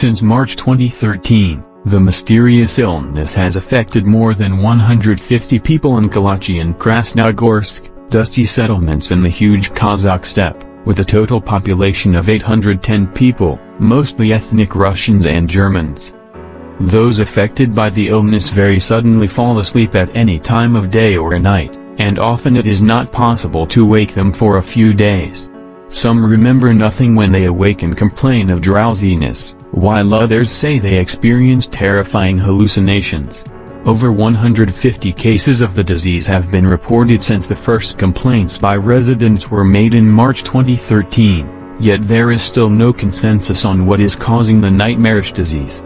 Since March 2013, the mysterious illness has affected more than 150 people in Kalachi and Krasnogorsk, dusty settlements in the huge Kazakh steppe, with a total population of 810 people, mostly ethnic Russians and Germans. Those affected by the illness very suddenly fall asleep at any time of day or night, and often it is not possible to wake them for a few days. Some remember nothing when they awake and complain of drowsiness, while others say they experience terrifying hallucinations. Over 150 cases of the disease have been reported since the first complaints by residents were made in March 2013, yet there is still no consensus on what is causing the nightmarish disease.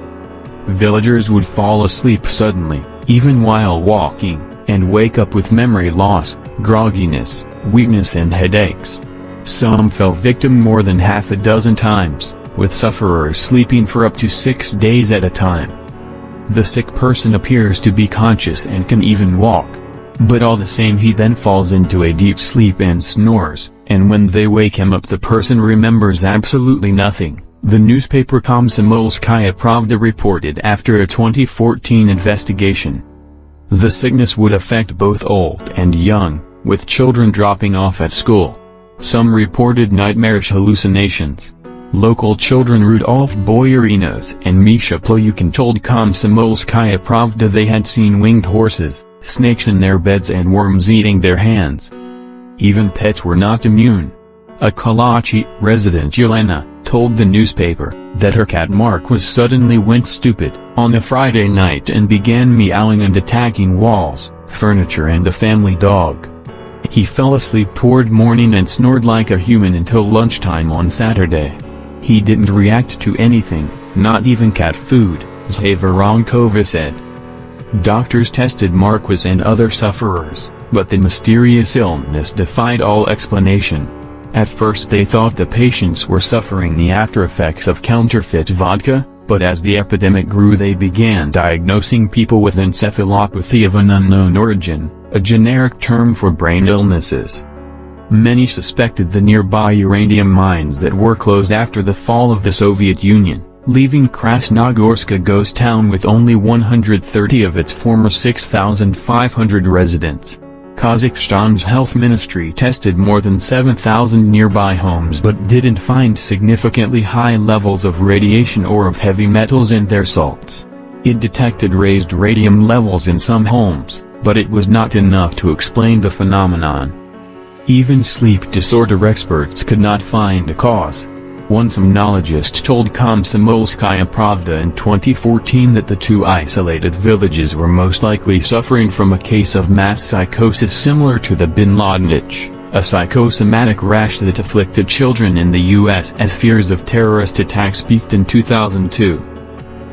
Villagers would fall asleep suddenly, even while walking, and wake up with memory loss, grogginess, weakness and headaches. Some fell victim more than half a dozen times, with sufferers sleeping for up to 6 days at a time. The sick person appears to be conscious and can even walk. But all the same he then falls into a deep sleep and snores, and when they wake him up the person remembers absolutely nothing, the newspaper Komsomolskaya Pravda reported after a 2014 investigation. The sickness would affect both old and young, with children dropping off at school. Some reported nightmarish hallucinations. Local children Rudolf Boyarinos and Misha Ployukin told Komsomolskaya Pravda they had seen winged horses, snakes in their beds and worms eating their hands. Even pets were not immune. A Kalachi resident Yelena told the newspaper that her cat Mark suddenly went stupid on a Friday night and began meowing and attacking walls, furniture and the family dog. He fell asleep toward morning and snored like a human until lunchtime on Saturday. He didn't react to anything, not even cat food, Zavarankova said. Doctors tested Marquez and other sufferers, but the mysterious illness defied all explanation. At first they thought the patients were suffering the after-effects of counterfeit vodka, but as the epidemic grew they began diagnosing people with encephalopathy of an unknown origin, a generic term for brain illnesses. Many suspected the nearby uranium mines that were closed after the fall of the Soviet Union, leaving Krasnogorsk a ghost town with only 130 of its former 6,500 residents. Kazakhstan's health ministry tested more than 7,000 nearby homes but didn't find significantly high levels of radiation or of heavy metals in their salts. It detected raised radium levels in some homes, but it was not enough to explain the phenomenon. Even sleep disorder experts could not find a cause. One somnologist told Komsomolskaya Pravda in 2014 that the two isolated villages were most likely suffering from a case of mass psychosis similar to the Bin Laden itch, a psychosomatic rash that afflicted children in the U.S. as fears of terrorist attacks peaked in 2002.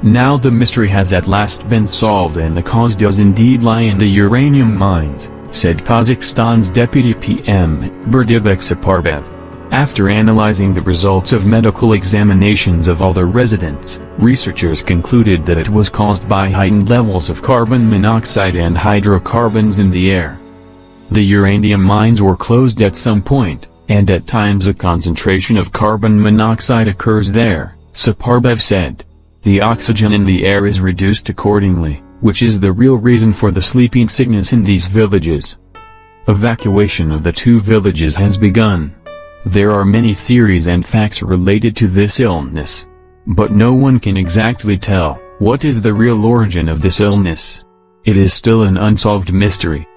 Now the mystery has at last been solved and the cause does indeed lie in the uranium mines, said Kazakhstan's Deputy PM, Berdibek Saparbev. After analyzing the results of medical examinations of all the residents, researchers concluded that it was caused by heightened levels of carbon monoxide and hydrocarbons in the air. The uranium mines were closed at some point, and at times a concentration of carbon monoxide occurs there, Saparbev said. The oxygen in the air is reduced accordingly, which is the real reason for the sleeping sickness in these villages. Evacuation of the two villages has begun. There are many theories and facts related to this illness. But no one can exactly tell what is the real origin of this illness. It is still an unsolved mystery.